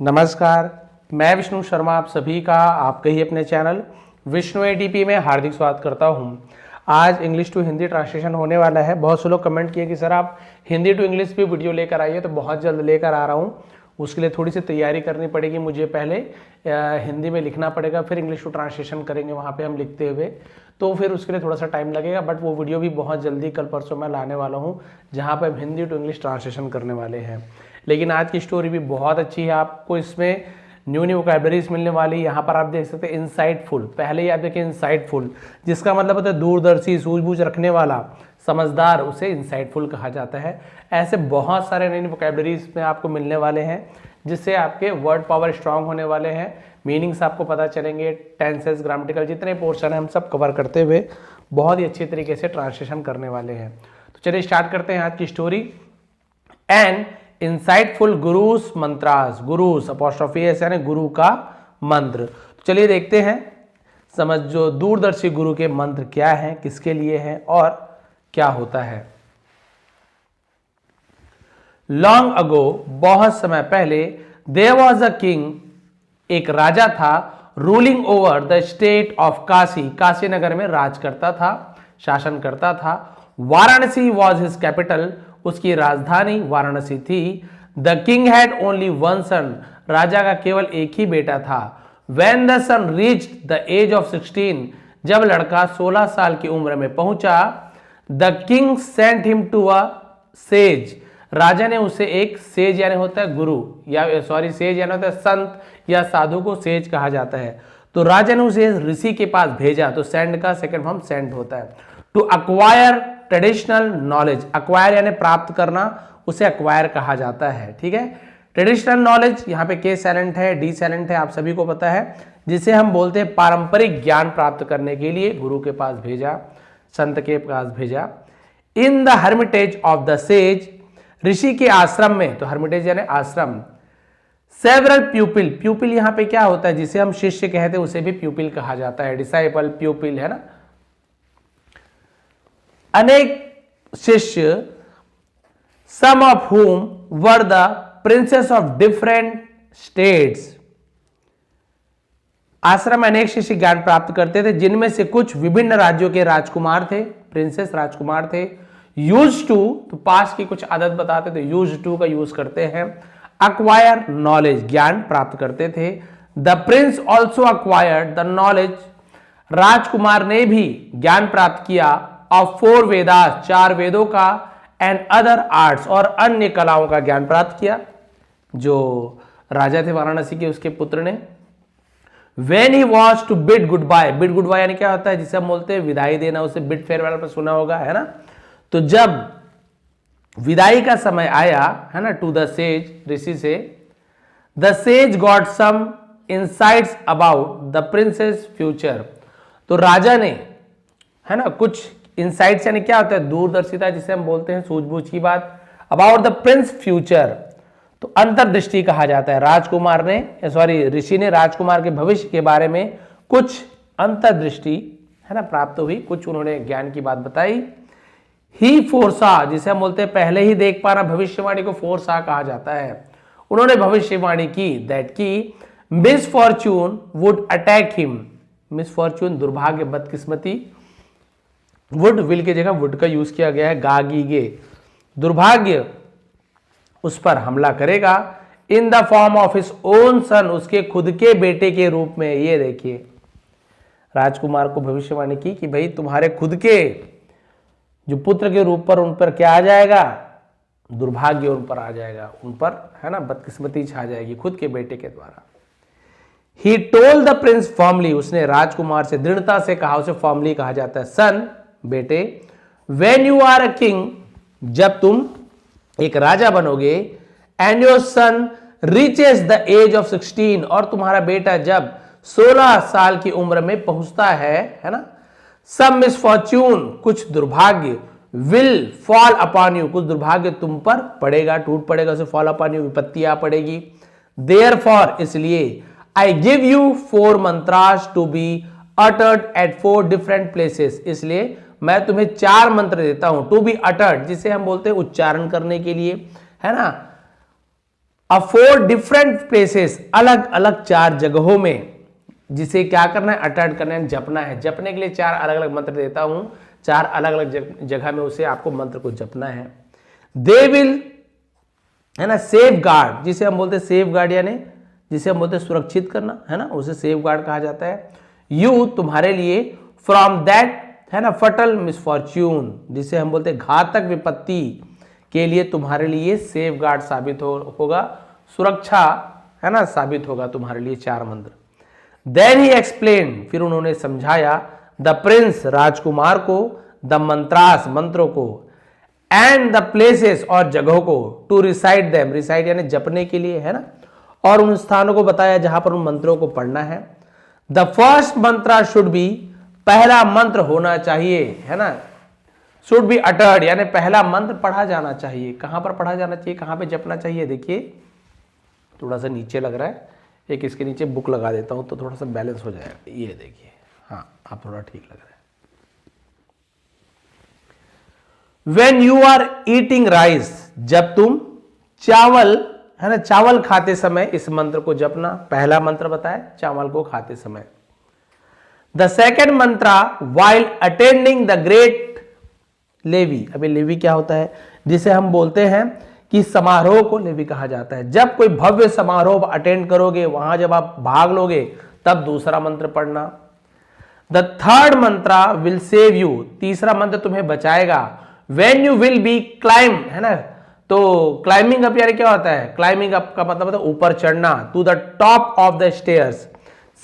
नमस्कार, मैं विष्णु शर्मा आप सभी का आपके ही अपने चैनल विष्णु एटीपी में हार्दिक स्वागत करता हूं। आज इंग्लिश टू हिंदी ट्रांसलेशन होने वाला है। बहुत से लोग कमेंट किए कि सर आप हिंदी टू इंग्लिश भी वीडियो लेकर आइए, तो बहुत जल्द लेकर आ रहा हूं। उसके लिए थोड़ी सी तैयारी करनी पड़ेगी मुझे। पहले हिंदी में लिखना पड़ेगा, फिर इंग्लिश टू ट्रांसलेशन करेंगे वहाँ पर हम लिखते हुए, तो फिर उसके लिए थोड़ा सा टाइम लगेगा। बट वो वीडियो भी बहुत जल्दी कल परसों मैं लाने वाला हूँ, जहाँ पर हम हिंदी टू इंग्लिश ट्रांसलेशन करने वाले हैं। लेकिन आज की स्टोरी भी बहुत अच्छी है। आपको इसमें न्यू वोकैबुलरीज मिलने वाली। यहाँ पर आप देख सकते हैं इनसाइटफुल, पहले ही आप देखिए इनसाइटफुल, जिसका मतलब होता है दूरदर्शी, सूझबूझ रखने वाला, समझदार, उसे इनसाइटफुल कहा जाता है। ऐसे बहुत सारे नई वोकैबुलरीज में आपको मिलने वाले हैं, जिससे आपके वर्ड पावर स्ट्रांग होने वाले हैं, मीनिंग्स आपको पता चलेंगे, टेंसेस, ग्रामेटिकल जितने पोर्शन है हम सब कवर करते हुए बहुत ही अच्छी तरीके से ट्रांसलेशन करने वाले हैं। तो चलिए स्टार्ट करते हैं आज की story. And insightful gurus mantras, gurus apostrophe S यानी गुरु का मंत्र। तो चलिए देखते हैं, समझ जो दूरदर्शी गुरु के मंत्र क्या हैं, किसके लिए हैं और क्या होता है। लॉन्ग अगो, बहुत समय पहले, देयर वॉज अ किंग, एक राजा था, ruling over the state of Kashi, Kashi नगर में राज करता था, शासन करता था। वाराणसी वॉज हिज कैपिटल, उसकी राजधानी वाराणसी थी। The king had only one son, राजा का केवल एक ही बेटा था। When the son reached the age of 16, जब लड़का 16 साल की उम्र में पहुंचा, the king sent him to a sage, राजा ने उसे एक सेज यानी होता है गुरु, या सेज यानी होता है संत या साधु को सेज कहा जाता है। तो राजा ने उसे ऋषि के पास भेजा, तो सेंड का सेकंड फॉर्म सेंड होता है। To acquire traditional knowledge, acquire यानी प्राप्त करना, उसे अक्वायर कहा जाता है। ठीक है, ट्रेडिशनल नॉलेज, यहाँ पे के साइलेंट है, डी साइलेंट है, आप सभी को पता है, जिसे हम बोलते हैं पारंपरिक ज्ञान प्राप्त करने के लिए गुरु के पास भेजा, संत के पास भेजा। In the hermitage of the sage, ऋषि के आश्रम में, तो हर्मिटेज यानी आश्रम। सेवरल प्यूपिल, प्यूपिल यहाँ पे क्या होता है, जिसे हम शिष्य कहते हैं उसे भी प्यूपिल कहा जाता है, डिसाइपल प्यूपिल है ना। अनेक शिष्य, सम of whom were the princes of different states, आश्रम में अनेक शिष्य ज्ञान प्राप्त करते थे, जिनमें से कुछ विभिन्न राज्यों के राजकुमार थे, प्रिंसेस राजकुमार थे। यूज टू, तो पास की कुछ आदत बताते थे, यूज टू का यूज करते हैं। अक्वायर नॉलेज, ज्ञान प्राप्त करते थे। The prince also acquired the knowledge, राजकुमार ने भी ज्ञान प्राप्त किया, ऑफ 4 वेदास, 4 वेदों का, एंड अदर आर्ट्स, और अन्य कलाओं का ज्ञान प्राप्त किया। जो राजा थे वाराणसी के, उसके पुत्र ने। When he was to bid goodbye, bid goodbye यानी क्या होता है, जिसे हम बोलते हैं विदाई देना, उसे बिड फेयरवेल पर सुना होगा, है ना। तो जब विदाई का समय आया, है ना, टू द सेज, ऋषि से, the sage got some insights about the prince's future, तो राजा ने, है ना, कुछ इंसाइट्स यानी क्या होता है, दूरदर्शिता, जिसे हम बोलते हैं सूझबूझ की बात, अबाउट द प्रिंस फ्यूचर, तो अंतर्दृष्टि कहा जाता है। राजकुमार ने, ऋषि ने राजकुमार के भविष्य के बारे में कुछ अंतर्दृष्टि, है ना, प्राप्त हुई, कुछ उन्होंने ज्ञान की बात बताई। ही फोरसा, जिसे हम बोलते हैं पहले ही देख पाना, भविष्यवाणी को फोरसा कहा जाता है। उन्होंने भविष्यवाणी की दैट की misfortune would attack him, misfortune दुर्भाग्य, बदकिस्मती, वुड, विल की जगह वुड का यूज किया गया है, गागीगे, दुर्भाग्य उस पर हमला करेगा। In the form of his own son, उसके खुद के बेटे के रूप में। ये देखिए, राजकुमार को भविष्यवाणी की कि भाई तुम्हारे खुद के जो पुत्र के रूप पर उन पर क्या आ जाएगा, दुर्भाग्य उन पर आ जाएगा, उन पर, है ना, बदकिस्मती छा जाएगी खुद के बेटे के द्वारा। He told the Prince formally, उसने राजकुमार से दृढ़ता से कहा, उसे फॉर्मली कहा जाता है, सन, बेटे, when you are a king, जब तुम एक राजा बनोगे, and your son reaches the age of 16, और तुम्हारा बेटा जब 16 साल की उम्र में पहुंचता है ना, सम मिसफॉर्च्यून, कुछ दुर्भाग्य, विल फॉल अपॉन यू, कुछ दुर्भाग्य तुम पर पड़ेगा, टूट पड़ेगा, उसे फॉल अपॉन यू, विपत्ति आ पड़ेगी। देयरफॉर, इसलिए, I give you 4 mantras to be uttered at 4 different places, इसलिए मैं तुम्हें 4 मंत्र देता हूं, टू बी अटर्ड, जिसे हम बोलते हैं उच्चारण करने के लिए, है ना, 4 डिफरेंट प्लेसेस, अलग अलग 4 जगहों में, जिसे क्या करना है, अटर्ड करना है, जपना है। जपने के लिए 4 अलग अलग मंत्र देता हूं, 4 अलग अलग जगह में उसे आपको मंत्र को जपना है। दे विल, है ना, सेफ गार्ड, जिसे हम बोलते हैं सेफ गार्ड, यानी जिसे हम बोलते हैं सुरक्षित करना, है ना, उसे सेफ गार्ड कहा जाता है। यू, तुम्हारे लिए, फ्रॉम दैट, है ना, फटल मिसफॉर्च्यून, जिसे हम बोलते हैं घातक विपत्ति के लिए तुम्हारे लिए सेफ गार्ड साबित होगा, सुरक्षा, है ना, साबित होगा तुम्हारे लिए 4 मंत्र। देन ही एक्सप्लेन, फिर उन्होंने समझाया, द प्रिंस, राजकुमार को, द मंत्रास, मंत्रों को, एंड द प्लेसेस, और जगहों को, टू रिसाइट देम, रिसाइट यानी जपने के लिए, है ना, और उन स्थानों को बताया जहां पर उन मंत्रों को पढ़ना है। The first Mantra should be, पहला मंत्र होना चाहिए, है ना, शुड बी अटर्ड, यानी पहला मंत्र पढ़ा जाना चाहिए। कहां पर पढ़ा जाना चाहिए, कहां पे जपना चाहिए? देखिए थोड़ा सा नीचे लग रहा है, एक इसके नीचे बुक लगा देता हूं तो थोड़ा सा बैलेंस हो जाएगा। ये देखिए, हाँ आप थोड़ा ठीक लग रहा है। When you are eating rice, जब तुम चावल, है ना, चावल खाते समय इस मंत्र को जपना। पहला मंत्र बताया चावल को खाते समय। The second mantra while attending the great levee, अभी लेवी क्या होता है, जिसे हम बोलते हैं कि समारोह को लेवी कहा जाता है। जब कोई भव्य समारोह अटेंड करोगे, वहां जब आप भाग लोगे, तब दूसरा मंत्र पढ़ना। The third Mantra will save you, तीसरा मंत्र तुम्हें बचाएगा। When you will be climb, है ना, तो क्लाइंबिंग अप यानी क्या होता है, क्लाइंबिंग अप का मतलब होता है ऊपर चढ़ना। To the top of the stairs,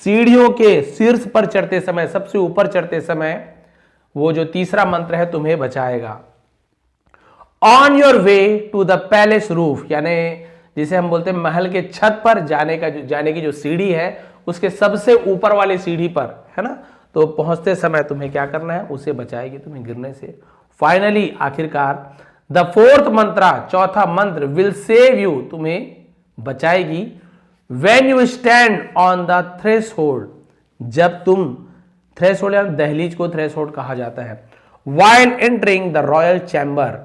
सीढ़ियों के शीर्ष पर चढ़ते समय, सबसे ऊपर चढ़ते समय वो जो तीसरा मंत्र है तुम्हें बचाएगा। On your way to the palace roof, यानी जिसे हम बोलते हैं महल के छत पर जाने की जो सीढ़ी है, उसके सबसे ऊपर वाली सीढ़ी पर, है ना, तो पहुंचते समय तुम्हें क्या करना है, उसे बचाएगी तुम्हें गिरने से। फाइनली, आखिरकार, द फोर्थ मंत्रा, चौथा मंत्र, विल सेव यू, तुम्हें बचाएगी। When you stand on the threshold, जब तुम, थ्रेशोल्ड या दहलीज को थ्रेशोल्ड कहा जाता है। While entering the royal chamber,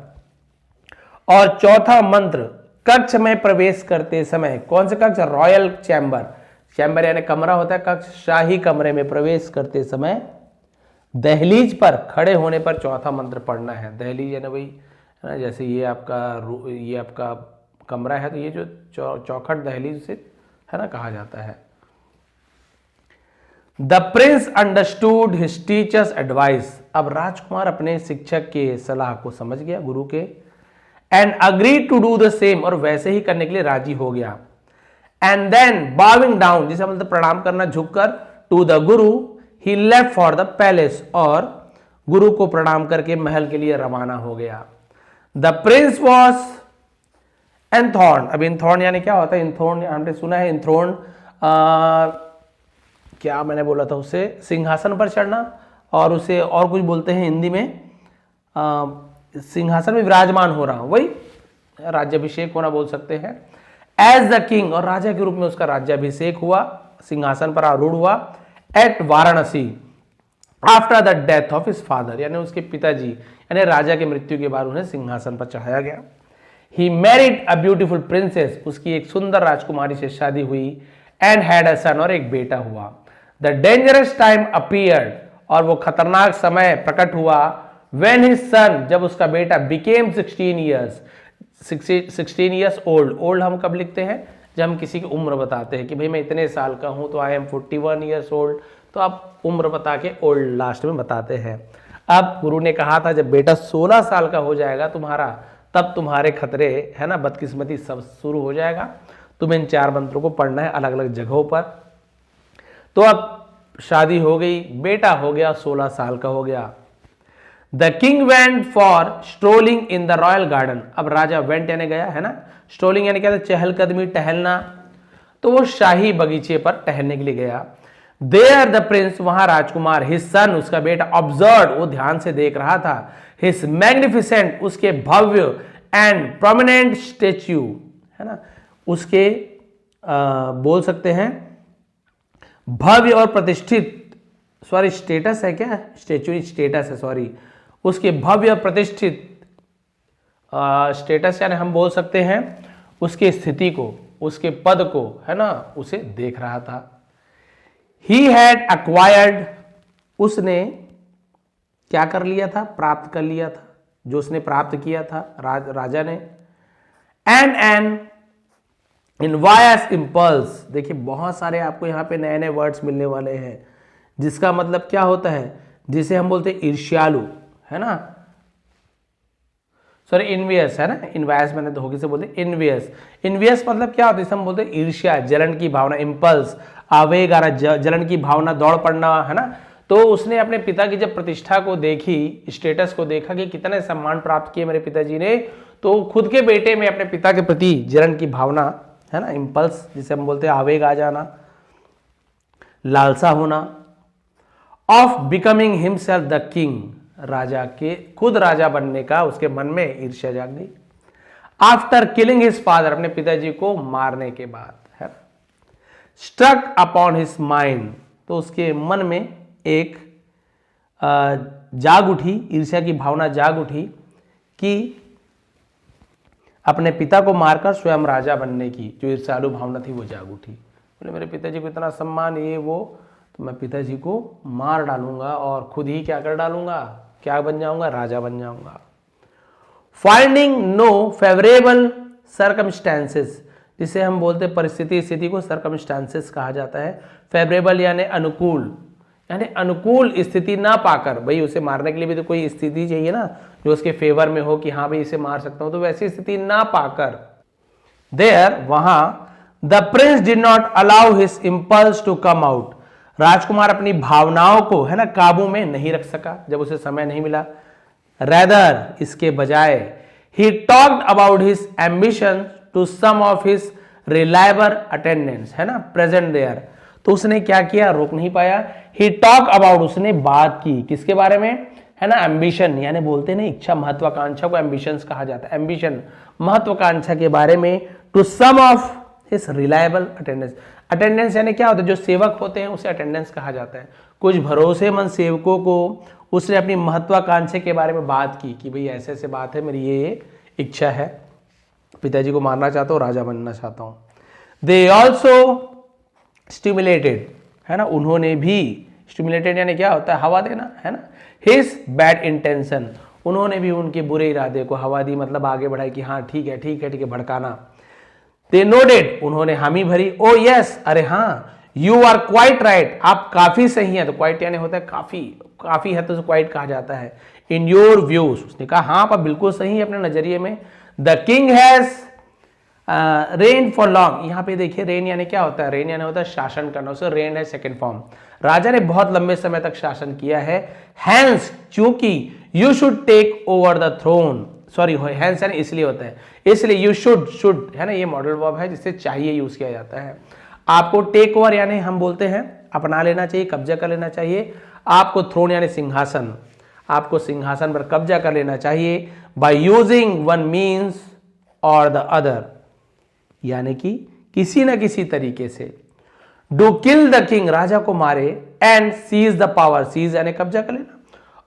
और चौथा मंत्र, कक्ष में प्रवेश करते समय। कौन सा कक्ष? रॉयल चैम्बर, चैम्बर यानी कमरा होता है, कक्ष, शाही कमरे में प्रवेश करते समय दहलीज पर खड़े होने पर चौथा मंत्र पढ़ना है। दहलीज यानी वही, है ना, जैसे ये आपका कमरा है, तो ये जो चौखट दहलीज से, है ना, कहा जाता है। The Prince understood his teachers advice, अब राजकुमार अपने शिक्षक के सलाह को समझ गया, गुरु के। And agree to do the same, और वैसे ही करने के लिए राजी हो गया। एंड देन बाविंग डाउन, जिसे मतलब प्रणाम करना, झुककर, to the Guru he left for the palace, और गुरु को प्रणाम करके महल के लिए रवाना हो गया। द प्रिंस वॉज एंथॉर्न, अब एंथॉर्न यानी क्या होता है, एंथॉर्न हमने सुना है, एंथ्रोन क्या मैंने बोला था, उसे सिंहासन पर चढ़ना, और उसे और कुछ बोलते हैं हिंदी में, सिंहासन में विराजमान हो रहा, वही राज्याभिषेक होना बोल सकते हैं। एज द किंग, और राजा के रूप में उसका राज्याभिषेक हुआ, सिंहासन पर आरूढ़ हुआ। At Varanasi, after the death of his father, यानी उसके पिताजी, यानी राजा की मृत्यु के बाद उन्हें सिंहासन पर चढ़ाया गया। He married a beautiful princess, उसकी एक सुंदर राजकुमारी से शादी हुई। एंड हैड अ सन, और एक बेटा हुआ। द डेंजरस टाइम अपीयर्ड, और वो खतरनाक समय प्रकट हुआ। When his son, जब उसका बेटा became 16 years old, old हम कब लिखते हैं, जब हम किसी की उम्र बताते हैं कि भाई मैं इतने साल का हूं, तो I am 41 years old, तो आप उम्र बता के ओल्ड लास्ट में बताते हैं। अब गुरु ने कहा था जब बेटा 16 साल का हो जाएगा तुम्हारा, तब तुम्हारे खतरे, है ना, बदकिस्मती सब शुरू हो जाएगा। तुम्हें इन 4 मंत्रों को पढ़ना है अलग अलग जगहों पर। तो अब शादी हो गई, बेटा हो गया, 16 साल का हो गया। The king went for strolling in the royal garden, अब राजा वेंट यानी गया, है ना, स्ट्रोलिंग यानी क्या था, चहलकदमी, टहलना, तो वो शाही बगीचे पर टहलने के लिए गया। देयर द प्रिंस, वहां राजकुमार, हिज सन, उसका बेटा, ऑब्जर्व, वो ध्यान से देख रहा था, हिज मैग्निफिसेंट, उसके भव्य, एंड प्रोमिनेंट स्टेच्यू, है ना, उसके बोल सकते हैं भव्य और प्रतिष्ठित, सॉरी स्टेटस है क्या, स्टेच्यू स्टेटस है, सॉरी, उसके भव्य प्रतिष्ठित, स्टेटस यानी हम बोल सकते हैं उसकी स्थिति को, उसके पद को, है ना, उसे देख रहा था। ही हैड एक्वायर्ड, उसने क्या कर लिया था, प्राप्त कर लिया था, जो उसने प्राप्त किया था राजा ने। एन इनवायस इंपल्स, देखिए बहुत सारे आपको यहां पे नए नए वर्ड्स मिलने वाले हैं, जिसका मतलब क्या होता है, जिसे हम बोलते हैं ईर्ष्यालु, है ना, सॉरी इनवियस, है ना, इनवायस मैंने धोखे से बोलते, इनवियस। इनवियस मतलब क्या होता है, हम बोलते हैं ईर्ष्या, जलन की भावना, इंपल्स, आवेग आ रहा, जलन की भावना, दौड़ पड़ना, है ना। तो उसने अपने पिता की जब प्रतिष्ठा को देखी, स्टेटस को देखा कि कितने सम्मान प्राप्त किए मेरे पिताजी ने, तो खुद के बेटे में अपने पिता के प्रति जलन की भावना, है ना, इंपल्स जिसे हम बोलते हैं आवेग आ जाना, लालसा होना, of becoming himself the king, राजा के खुद राजा बनने का उसके मन में ईर्ष्या जाग गई। आफ्टर किलिंग हिज फादर, अपने पिताजी को मारने के बाद, है, स्ट्रक अपॉन हिज माइंड, तो उसके मन में एक जाग उठी, ईर्ष्या की भावना जाग उठी कि अपने पिता को मारकर स्वयं राजा बनने की जो ईर्ष्यालु भावना थी वो जाग उठी। बोले मेरे पिताजी को इतना सम्मान, ये वो, तो मैं पिताजी को मार डालूंगा और खुद ही क्या कर डालूंगा, क्या बन जाऊंगा, राजा बन जाऊंगा। फाइंडिंग नो फेवरेबल सर्कमस्टेंसेस, जिसे हम बोलते परिस्थिति, स्थिति को सर्कमस्टेंसेस कहा जाता है। फेवरेबल यानी अनुकूल, यानी अनुकूल स्थिति ना पाकर, भाई उसे मारने के लिए भी तो कोई स्थिति चाहिए ना जो उसके फेवर में हो कि हाँ भाई इसे मार सकता हूं, तो वैसी स्थिति ना पाकर देयर, वहां the prince did not allow his impulse to come out, राजकुमार अपनी भावनाओं को, है ना, काबू में नहीं रख सका जब उसे समय नहीं मिला। रेदर, इसके बजाय, he talked about his ambition to some of his reliable attendants, है ना, प्रेजेंट देयर, तो उसने क्या किया, रोक नहीं पाया। ही टॉक अबाउट, उसने बात की किसके बारे में, है ना, एम्बिशन, यानी बोलते ना इच्छा, महत्वाकांक्षा को एम्बिशंस कहा जाता है, एम्बिशन महत्वाकांक्षा के बारे में, to some of his reliable attendance, attendance यानी क्या होता है, जो सेवक होते हैं उसे अटेंडेंस कहा जाता है। कुछ भरोसेमंद सेवकों को उसने अपनी महत्वाकांक्षा के बारे में बात की कि भाई ऐसे ऐसे बात है, मेरी ये इच्छा है, पिताजी को मारना चाहता हूँ, राजा बनना चाहता हूँ। दे ऑल्सो स्टिमुलेटेड, है ना, उन्होंने भी, स्टिमुलेटेड यानी क्या होता है, हवा देना, है ना, हिज बैड इंटेंशन, उन्होंने भी उनके बुरे इरादे को हवा दी, मतलब आगे बढ़ाई कि हाँ ठीक है ठीक है ठीक है, भड़काना। दे नोडेड, उन्होंने हामी भरी, ओ यस, अरे हाँ, यू आर क्वाइट राइट, आप काफी सही हैं, तो क्वाइट यानी होता है काफी, काफी है तो क्वाइट कहा जाता है। इन योर व्यूज, उसने कहा हाँ आप बिल्कुल सही है अपने नजरिए में। The king has rain for long, यहाँ पे देखिए रेन यानी क्या होता है, रेन यानी होता है शासन करना, उसे रेन है सेकंड फॉर्म, राजा ने बहुत लंबे समय तक शासन किया है। हैंस, चूंकि you should take over the throne, sorry hence यानी इसलिए होता है, इसलिए यू शुड, है ना, ये मॉडल वर्ब है जिससे चाहिए यूज किया जाता है। आपको टेक ओवर यानी हम बोलते हैं अपना लेना चाहिए, कब्जा कर लेना चाहिए। आपको थ्रोन यानी सिंहासन, आपको सिंहासन पर कब्जा कर लेना चाहिए। By using one means or the other, यानी कि किसी ना किसी तरीके से। डू किल द किंग, राजा को मारे, and seize the power, seize यानी कब्जा कर लेना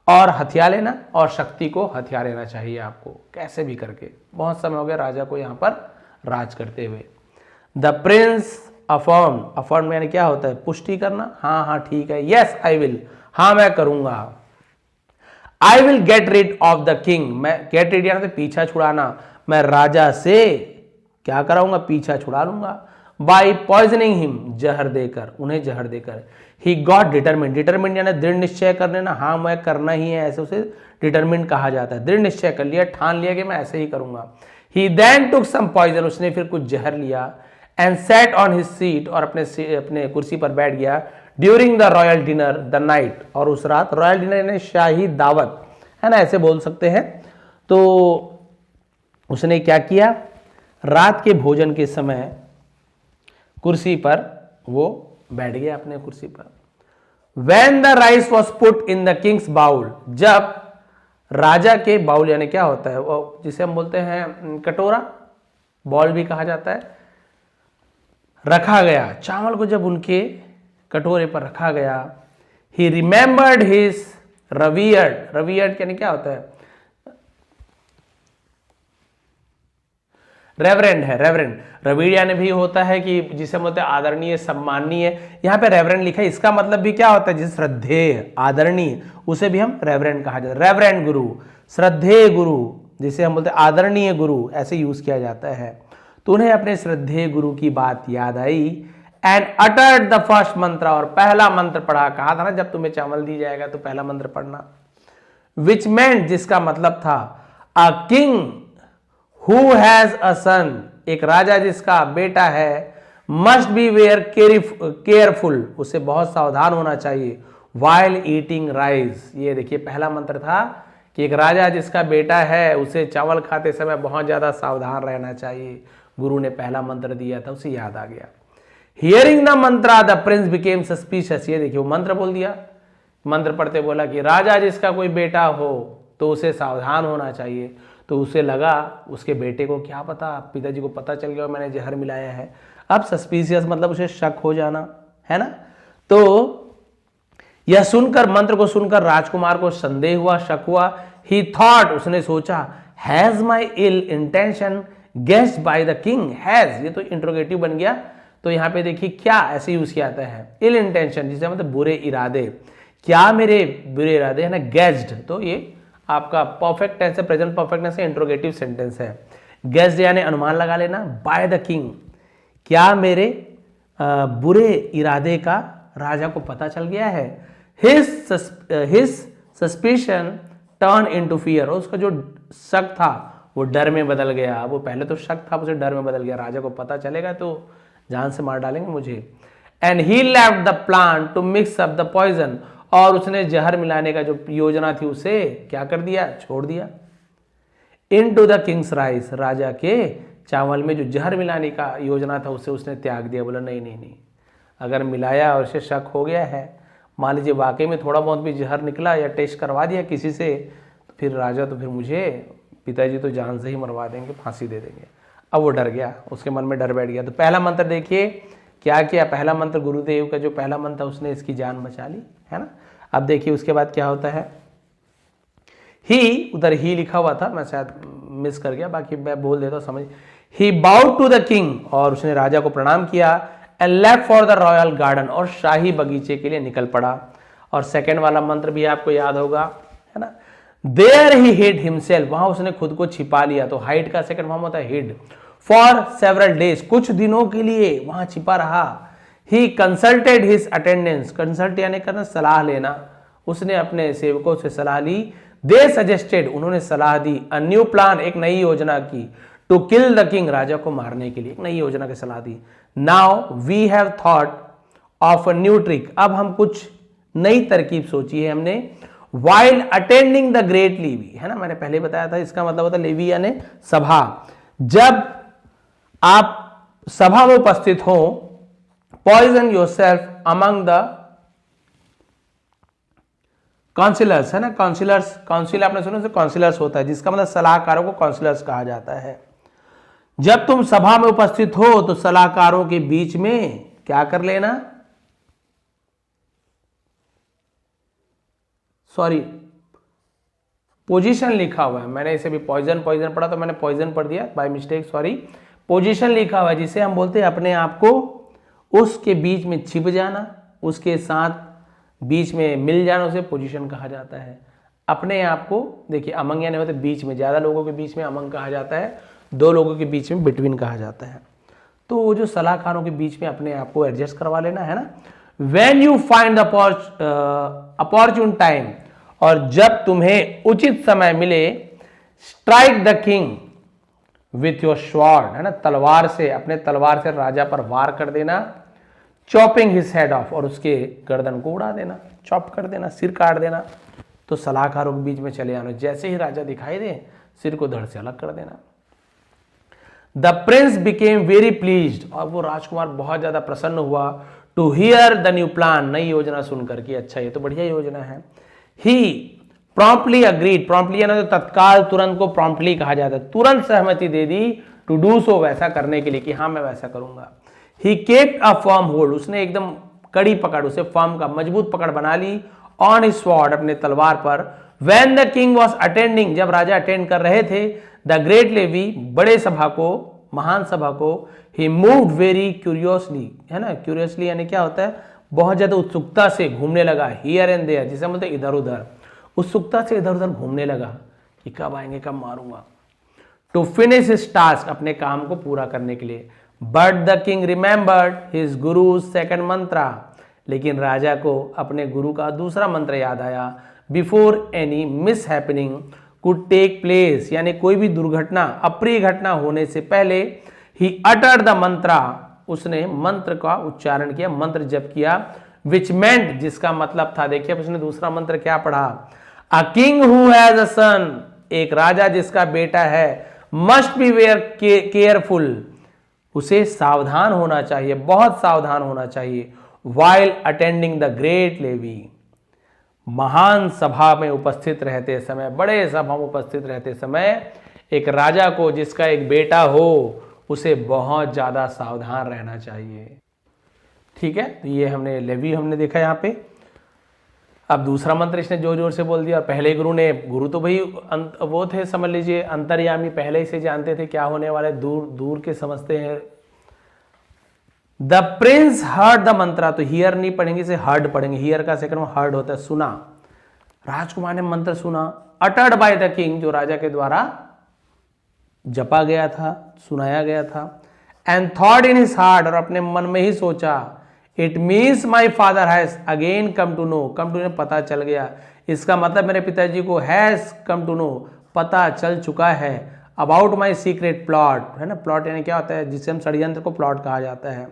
और हथिया लेना, और शक्ति को हथिया लेना चाहिए आपको कैसे भी करके। बहुत समय हो गया राजा को यहां पर राज करते हुए। द प्रिंस अफर्म, अफर्म यानी क्या होता है, पुष्टि करना, हाँ हाँ ठीक है, यस आई विल, हाँ मैं करूंगा। I will get rid of the king, मैं गेट रिड यानी पीछा छुड़ाना, मैं राजा से क्या कराऊंगा, पीछा छुड़ा लूंगा। बाई पॉइजनिंग हिम, जहर देकर, उन्हें जहर देकर। ही गॉट डिटरमिन, डिटरमिन यानी दृढ़ निश्चय कर लेना, हाँ मैं करना ही है, ऐसे उसे डिटरमिन कहा जाता है। दृढ़ निश्चय कर लिया, ठान लिया कि मैं ऐसे ही करूंगा। ही देन टुक सम पॉइजन, उसने फिर कुछ जहर लिया। And set on his seat, और अपने कुर्सी पर बैठ गया। During the royal dinner the night, और उस रात, रॉयल डिनर यानी शाही दावत, है ना, ऐसे बोल सकते हैं। तो उसने क्या किया, रात के भोजन के समय कुर्सी पर वो बैठ गया अपने कुर्सी पर। When the rice was put in the king's bowl, जब राजा के बाउल यानी क्या होता है, वो जिसे हम बोलते हैं कटोरा, बॉल भी कहा जाता है, रखा गया, चावल को जब उनके कटोरे पर रखा गया। He remembered his revered, revered यानी क्या होता है, रेवरेंड है, रेवरेंड रवीड यानी भी होता है कि जिसे हम बोलते हैं आदरणीय, सम्माननीय। यहाँ पे रेवरेंड लिखा है, इसका मतलब भी क्या होता है, जिसे श्रद्धेय, आदरणीय, उसे भी हम रेवरेंड कहा जाता है। रेवरेंड गुरु, श्रद्धेय गुरु, जिसे हम बोलते हैं आदरणीय गुरु, ऐसे यूज किया जाता है। तो उन्हें अपने श्रद्धेय गुरु की बात याद आई एंड अटर्ड द फर्स्ट मंत्र, और पहला मंत्र पढ़ा। कहा था ना जब तुम्हें चावल दी जाएगा तो पहला मंत्र पढ़ना। विच मेंट, जिसका मतलब था a king who has a son, एक राजा जिसका बेटा है, मस्ट बी वेयर केयरफुल, उसे बहुत सावधान होना चाहिए, वाइल ईटिंग राइस। ये देखिए पहला मंत्र था कि एक राजा जिसका बेटा है उसे चावल खाते समय बहुत ज्यादा सावधान रहना चाहिए। गुरु ने पहला मंत्र दिया था, उसे याद आ गया। Hearing the Mantra the prince became suspicious, ये देखिए वो मंत्र बोल दिया, मंत्र पढ़ते बोला कि राजा जिसका कोई बेटा हो तो उसे सावधान होना चाहिए। तो उसे लगा उसके बेटे को क्या पता, पिताजी को पता चल गया मैंने जहर मिलाया है। अब सस्पिशियस मतलब उसे शक हो जाना, है ना। तो यह सुनकर, मंत्र को सुनकर राजकुमार को संदेह हुआ, शक हुआ। ही थॉट, उसने सोचा, has my ill intention guessed by the king. Has, ये तो इंट्रोगेटिव बन गया। तो यहां पे देखिए क्या ऐसे यूज किया जाता है, इल इंटेंशन जिसे मतलब बुरे इरादे, क्या मेरे बुरे इरादे है ना, गेस्ड, तो ये आपका परफेक्ट टेंस है, प्रेजेंट परफेक्ट टेंस है, इंट्रोगेटिव सेंटेंस है। गेस्ड यानी अनुमान लगा लेना, बाय द किंग, क्या मेरे बुरे इरादे का राजा को पता चल गया है। His suspicion turn into fear, और उसका जो शक था वो डर में बदल गया। वो पहले तो शक था, उसे डर में बदल गया, राजा को पता चलेगा तो जान से मार डालेंगे मुझे। And he left the plan to mix up the poison, और उसने जहर मिलाने का जो योजना थी उसे क्या कर दिया, छोड़ दिया। इनटू द किंग्स राइस, राजा के चावल में जो जहर मिलाने का योजना था उसे उसने त्याग दिया। बोला नहीं नहीं नहीं, अगर मिलाया और उसे शक हो गया है, मान लीजिए वाकई में थोड़ा बहुत भी जहर निकला या टेस्ट करवा दिया किसी से, तो फिर राजा तो फिर मुझे, पिताजी तो जान से ही मरवा देंगे, फांसी दे देंगे। अब वो डर गया, उसके मन में डर बैठ गया। तो पहला मंत्र देखिए क्या किया, पहला मंत्र गुरुदेव का जो पहला मंत्र उसने इसकी जान बचा ली, है ना। अब देखिए उसके बाद क्या होता है। ही, उधर ही लिखा हुआ था, मैं शायद मिस कर गया, बाकी मैं बोल देता हूं, समझ। ही बाउड टू द किंग, और उसने राजा को प्रणाम किया। And left for the royal garden, और शाही बगीचे के लिए निकल पड़ा। और सेकेंड वाला मंत्र भी आपको याद होगा, है ना। देयर ही हिड हिमसेल्फ, वहां उसने खुद को छिपा लिया। तो हाइड का सेकंड फॉर्म होता है हिड। फॉर सेवरल डेज, कुछ दिनों के लिए वहां छिपा रहा। ही कंसल्टेड हिज अटेंडेंस, कंसल्ट यानी करना, सलाह लेना, उसने अपने सेवकों से सलाह ली। दे सजेस्टेड, उन्होंने सलाह दी, अ न्यू प्लान, एक नई योजना की, टू किल द किंग, राजा को मारने के लिए एक नई योजना की सलाह दी। Now we have thought of a new trick, अब हम कुछ नई तरकीब सोची है हमने। While attending the great levee, है ना, मैंने पहले बताया था, इसका मतलब होता है लेवी यानी सभा। जब आप सभा में उपस्थित हो, poison yourself among the councillors, है ना, काउंसिलर्स, काउंसिल आपने सुना से काउंसिलर्स होता है, जिसका मतलब सलाहकारों को काउंसिलर्स कहा जाता है। जब तुम सभा में उपस्थित हो तो सलाहकारों के बीच में क्या कर लेना, सॉरी पोजीशन लिखा हुआ है, मैंने इसे भी पॉइजन पॉइजन पढ़ा तो मैंने पॉइजन पढ़ दिया बाय मिस्टेक, सॉरी। पोजीशन लिखा हुआ है जिसे हम बोलते हैं अपने आप को उसके बीच में छिप जाना, उसके साथ बीच में मिल जाना, उसे पोजीशन कहा जाता है। अपने आप को देखिए, अमंग यानी होते बीच में, ज्यादा लोगों के बीच में अमंग कहा जाता है, दो लोगों के बीच में बिटवीन कहा जाता है। तो वो जो सलाहकारों के बीच में अपने आप को एडजस्ट करवा लेना, है ना। When you find the opportune time, और जब तुम्हें उचित समय मिले, strike the king with your sword, है ना, तलवार से, अपने तलवार से राजा पर वार कर देना। चॉपिंग हिज हेड ऑफ, और उसके गर्दन को उड़ा देना, चॉप कर देना, सिर काट देना। तो सलाहकारों के बीच में चले आना, जैसे ही राजा दिखाई दे सिर को धड़ से अलग कर देना। The prince became very pleased, और वो राजकुमार बहुत ज्यादा प्रसन्न हुआ। To hear the new plan, नई योजना सुनकर कि अच्छा ये तो बढ़िया योजना है। ही प्रॉम्प्टली अग्रीड, प्रॉम्प्टली यानी तो तत्काल, तुरंत को प्रॉम्प्टली कहा जाता है, तुरंत सहमति दे दी, टू डू सो, वैसा करने के लिए कि हाँ मैं वैसा करूंगा। He kept a firm hold, उसने एकदम कड़ी पकड़, उसे फर्म का मजबूत पकड़ बना ली, ऑन हिज स्वॉर्ड, अपने तलवार पर। When the king was attending, जब राजा अटेंड कर रहे थे, द ग्रेट लेवी, बड़े सभा को, महान सभा को ही मूव्ड वेरी क्यूरियसली, है ना, क्यूरियसली यानी क्या होता है, बहुत ज्यादा उत्सुकता से घूमने लगा, हियर एंड देयर जिसे बोलते हैं इधर उधर, उत्सुकता से इधर उधर घूमने लगा कि कब आएंगे कब मारूंगा। टू फिनिश हिज टास्क, अपने काम को पूरा करने के लिए। But the king remembered his Guru second मंत्रा, लेकिन राजा को अपने गुरु का दूसरा मंत्र याद आया। Before any mishappening could take place, यानी कोई भी दुर्घटना अप्रिय घटना होने से पहले ही अटर्ड द मंत्रा, उसने मंत्र का उच्चारण किया, मंत्र जप किया, विच मेंट, जिसका मतलब था, देखिए उसने दूसरा मंत्र क्या पढ़ा, a king who has a son, एक राजा जिसका बेटा है, मस्ट बी वेयर केयरफुल, उसे सावधान होना चाहिए, बहुत सावधान होना चाहिए, while attending the great levee, महान सभा में उपस्थित रहते समय, बड़े सभा में उपस्थित रहते समय एक राजा को जिसका एक बेटा हो उसे बहुत ज्यादा सावधान रहना चाहिए। ठीक है, तो ये हमने लेवी हमने देखा यहाँ पे। अब दूसरा मंत्र इसने जोर जोर से बोल दिया, और पहले गुरु तो भाई वो थे, समझ लीजिए अंतर्यामी, पहले ही से जानते थे क्या होने वाले, दूर दूर के समझते हैं। द प्रिंस हर्ड द मंत्रा, तो हियर नहीं पढ़ेंगे, इसे हर्ड पढ़ेंगे, हियर का सेकंड में हर्ड होता है सुना, राजकुमार ने मंत्र सुना, अटर्ड बाय द किंग, जो राजा के द्वारा जपा गया था, सुनाया गया था, and thought in his heart, और अपने मन में ही सोचा, it means my father has again come to know, come to know पता चल गया, इसका मतलब मेरे पिताजी को हैज कम टू नो पता चल चुका है, अबाउट माई सीक्रेट प्लॉट, है ना, प्लॉट यानी क्या होता है, जिसे हम षड्यंत्र को प्लॉट कहा जाता है,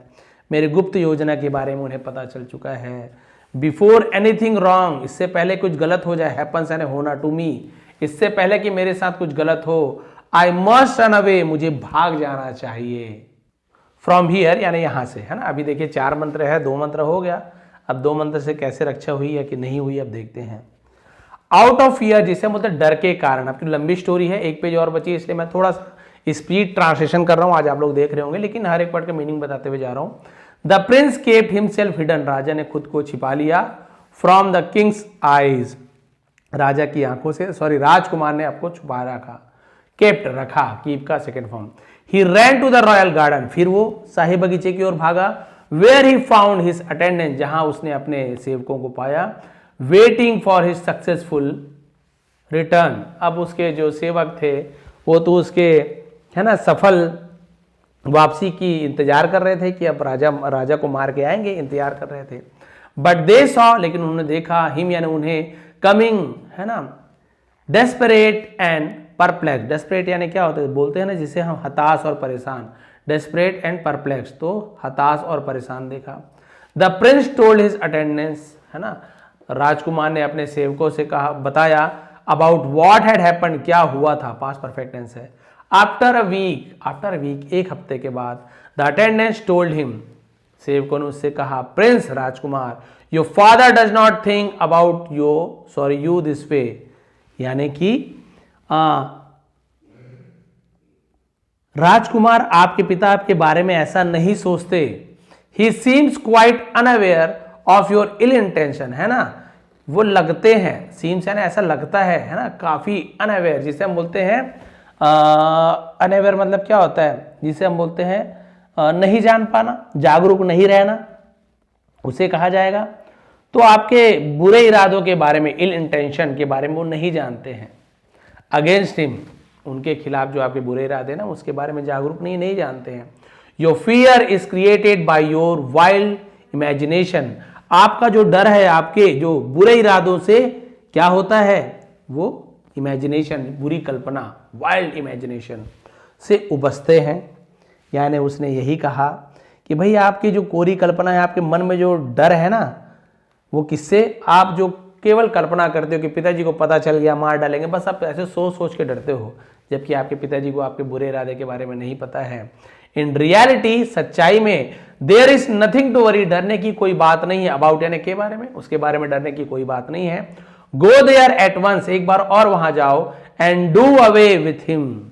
मेरे गुप्त योजना के बारे में उन्हें पता चल चुका है। बिफोर एनीथिंग रॉन्ग, इससे पहले कुछ गलत हो जाए, हैपन्स यानी होना, टू मी, इससे पहले कि मेरे साथ कुछ गलत हो, आई मस्ट रन अवे, मुझे भाग जाना चाहिए, फ्रॉम हियर यानी यहां से, है ना। अभी देखिए 4 मंत्र है, 2 मंत्र हो गया, अब 2 मंत्र से कैसे रक्षा हुई है कि नहीं हुई अब देखते हैं। आउट ऑफ फियर, जिसे मतलब डर के कारण, आपकी लंबी स्टोरी है, 1 पेज और बची, इसलिए मैं थोड़ा स्पीड ट्रांसलेशन कर रहा हूं, आज आप लोग देख रहे होंगे, लेकिन हर एक वर्ड का मीनिंग बताते हुए जा रहा हूं। The prince kept himself hidden, राजा ने खुद को छिपा लिया, फ्रॉम द किंग्स आईज, राजा की आंखों से, सॉरी राजकुमार ने आपको छुपा रखा, केप्ट रखा, कीप का second form. He ran to the royal garden, फिर वो शाही बगीचे की ओर भागा, where he found his attendant, जहां उसने अपने सेवकों को पाया, waiting for his successful return, अब उसके जो सेवक थे वो तो उसके, है ना, सफल वापसी की इंतजार कर रहे थे कि अब राजा को मार के आएंगे, इंतजार कर रहे थे। बट दे सॉ, लेकिन उन्होंने देखा, हिम यानी उन्हें, कमिंग, है ना, डेस्परेट एंड परप्लेक्स, डेस्परेट यानी क्या होता है, बोलते हैं ना जिसे हम हताश और परेशान, डेस्परेट एंड परप्लेक्स, तो हताश और परेशान देखा। The Prince told his attendance, है ना, राजकुमार ने अपने सेवकों से कहा, बताया, अबाउट व्हाट हैड हैपेंड, क्या हुआ था, पास्ट परफेक्ट टेंस है। आफ्टर अ वीक, एक हफ्ते के बाद, द अटेंडेंस टोल्ड हिम, सेवकों ने उससे कहा, Prince Rajkumar, your father does not think about you this way, यानी कि राजकुमार आपके पिता आपके बारे में ऐसा नहीं सोचते, he seems quite unaware of your ill intention, है ना, वो लगते हैं, सीम्स यानी ऐसा लगता है ना, काफी अनअवेयर, जिसे हम बोलते हैं अनअवेयर मतलब क्या होता है, जिसे हम बोलते हैं नहीं जान पाना, जागरूक नहीं रहना, उसे कहा जाएगा। तो आपके बुरे इरादों के बारे में, इल इंटेंशन के बारे में वो नहीं जानते हैं, अगेंस्ट हिम, उनके खिलाफ जो आपके बुरे इरादे ना उसके बारे में जागरूक नहीं जानते हैं। Your fear is created by your wild imagination, आपका जो डर है आपके जो बुरे इरादों से क्या होता है, वो इमेजिनेशन, बुरी कल्पना, वाइल्ड इमेजिनेशन से उपजते हैं। यानी उसने यही कहा कि भाई आपकी जो कोरी कल्पना है, आपके मन में जो डर है ना, वो किससे, आप जो केवल कल्पना करते हो कि पिताजी को पता चल गया मार डालेंगे, बस आप ऐसे सोच सोच के डरते हो, जबकि आपके पिताजी को आपके बुरे इरादे के बारे में नहीं पता है। इन रियलिटी, सच्चाई में, there is nothing to worry, डरने की कोई बात नहीं है, अबाउट यानी के बारे में, उसके बारे में डरने की कोई बात नहीं है। गो देयर एट वंस, एक बार और वहां जाओ, and do away with him,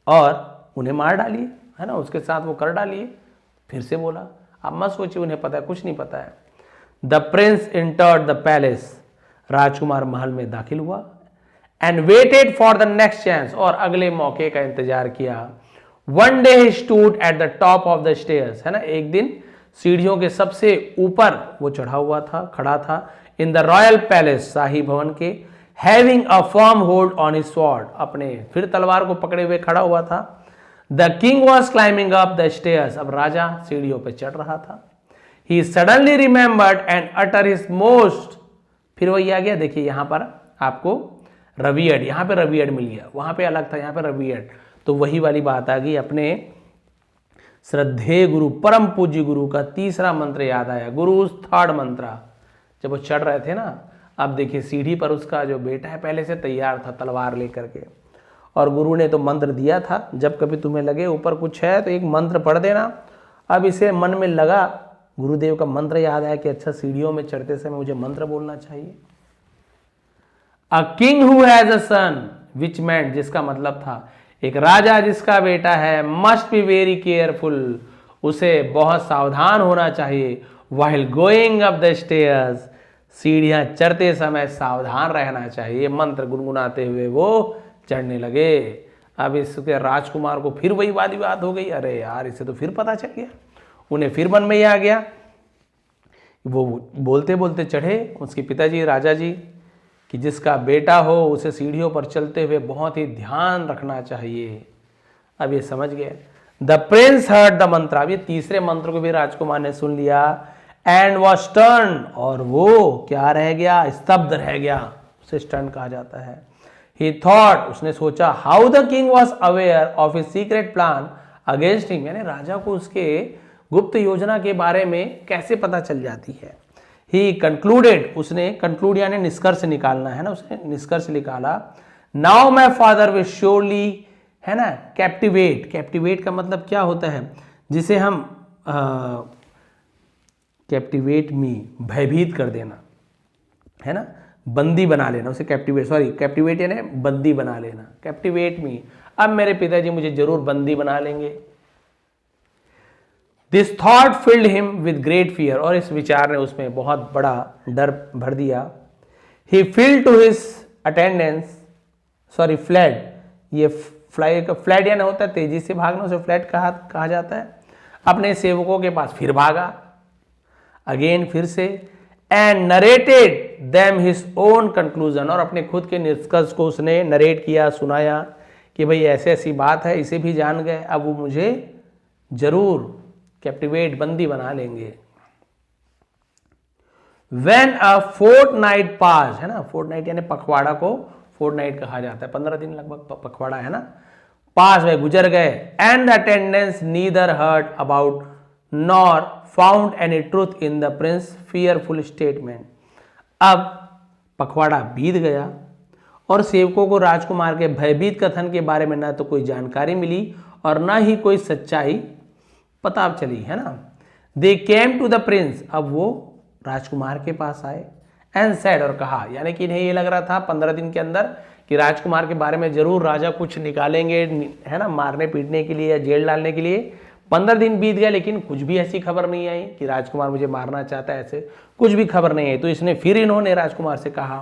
और उन्हें मार डालिए, है ना, उसके साथ वो कर डालिए। फिर से बोला, आप मत सोचिए उन्हें पता है, कुछ नहीं पता है। The prince entered the palace, राजकुमार महल में दाखिल हुआ, and waited for the next chance, और अगले मौके का इंतजार किया। One day he stood at the top of the stairs, है ना, एक दिन सीढ़ियों के सबसे ऊपर वो चढ़ा हुआ था, खड़ा था, इन द रॉयल पैलेस, शाही भवन के, having a firm hold on his sword, अपने फिर तलवार को पकड़े हुए खड़ा हुआ था। The king was climbing up the stairs, अब राजा सीढ़ियों पर चढ़ रहा था। He suddenly remembered and utter his most, फिर वही आ गया, देखिए यहां पर आपको रवियड, यहां पे रवियड मिल गया, वहां पे अलग था, यहां पे रवियड, तो वही वाली बात आ गई, अपने श्रद्धेय गुरु परम पूज्य गुरु का तीसरा मंत्र याद आया, गुरु थर्ड मंत्र, जब वो चढ़ रहे थे ना। अब देखिए सीढ़ी पर उसका जो बेटा है पहले से तैयार था तलवार लेकर के, और गुरु ने तो मंत्र दिया था, जब कभी तुम्हें लगे ऊपर कुछ है तो एक मंत्र पढ़ देना। अब इसे मन में लगा, गुरुदेव का मंत्र याद आया कि अच्छा सीढ़ियों में चढ़ते समय मुझे मंत्र बोलना चाहिए। A king who has a son which meant, जिसका मतलब था एक राजा जिसका बेटा है, मस्ट बी वेरी केयरफुल, उसे बहुत सावधान होना चाहिए, while going up the stairs, सीढ़ियां चढ़ते समय सावधान रहना चाहिए। मंत्र गुनगुनाते हुए वो चढ़ने लगे। अब इसके राजकुमार को फिर वही वादी बात हो गई, अरे यार इसे तो फिर पता चल गया, उन्हें फिर मन में ही आ गया। वो बोलते बोलते चढ़े उसके पिताजी राजा जी कि जिसका बेटा हो उसे सीढ़ियों पर चलते हुए बहुत ही ध्यान रखना चाहिए। अब ये समझ गए। द प्रिंस हर्ड द मंत्र, अब ये तीसरे मंत्र को भी राजकुमार ने सुन लिया। एंड वॉज टर्न, और वो क्या रह गया, स्तब्ध रह गया, उसे स्टर्न कहा जाता है। ही थॉट, उसने सोचा, how the king was aware of his secret plan against him, यानी राजा को उसके गुप्त योजना के बारे में कैसे पता चल जाती है। ही कंक्लूडेड, उसने कंक्लूड यानी निष्कर्ष निकालना है ना, उसने निष्कर्ष निकाला। Now my father will surely, है ना, कैप्टिवेट, कैप्टिवेट का मतलब क्या होता है, जिसे हम कैप्टिवेट मी, भयभीत कर देना, है ना, बंदी बना लेना, उसे कैप्टिवेट, सॉरी कैप्टिवेट यानी बंदी बना लेना, कैप्टिवेट मी, अब मेरे पिताजी मुझे जरूर बंदी बना लेंगे। This thought field him with great fear, और इस विचार ने उसमें बहुत बड़ा डर भर दिया। He feel to his attendants, sorry fled, ये फ्लैड यानी होता है तेजी से भागना, उसे फ्लैड कहा जाता है। अपने सेवकों के पास फिर भागा, अगेन फिर से, and narrated them his own conclusion, और अपने खुद के निष्कर्ष को उसने नरेट किया, सुनाया कि भाई ऐसे ऐसी बात है, इसे भी जान गए, अब वो मुझे जरूर कैप्टिवेट, बंदी बना लेंगे। When a fortnight passed, है ना, फोर्टनाइट यानी पखवाड़ा को फोर्टनाइट कहा जाता है, 15 दिन लगभग पखवाड़ा है ना, पास वे गुजर गए। And attendance neither heard about nor found any truth in the Prince fearful statement, अब पखवाड़ा बीत गया और सेवकों को राजकुमार के भयभीत कथन के बारे में न तो कोई जानकारी मिली और न ही कोई सच्चाई पता चली, है ना। दे केम टू द प्रिंस, अब वो राजकुमार के पास आए, एंड सेड, और कहा, यानी कि इन्हें ये लग रहा था 15 दिन के अंदर कि राजकुमार के बारे में जरूर राजा कुछ निकालेंगे, है ना, मारने पीटने के लिए या जेल डालने के लिए। 15 दिन बीत गए लेकिन कुछ भी ऐसी खबर नहीं आई कि राजकुमार मुझे मारना चाहता है, ऐसे कुछ भी खबर नहीं आई। तो इसने फिर इन्होंने राजकुमार से कहा,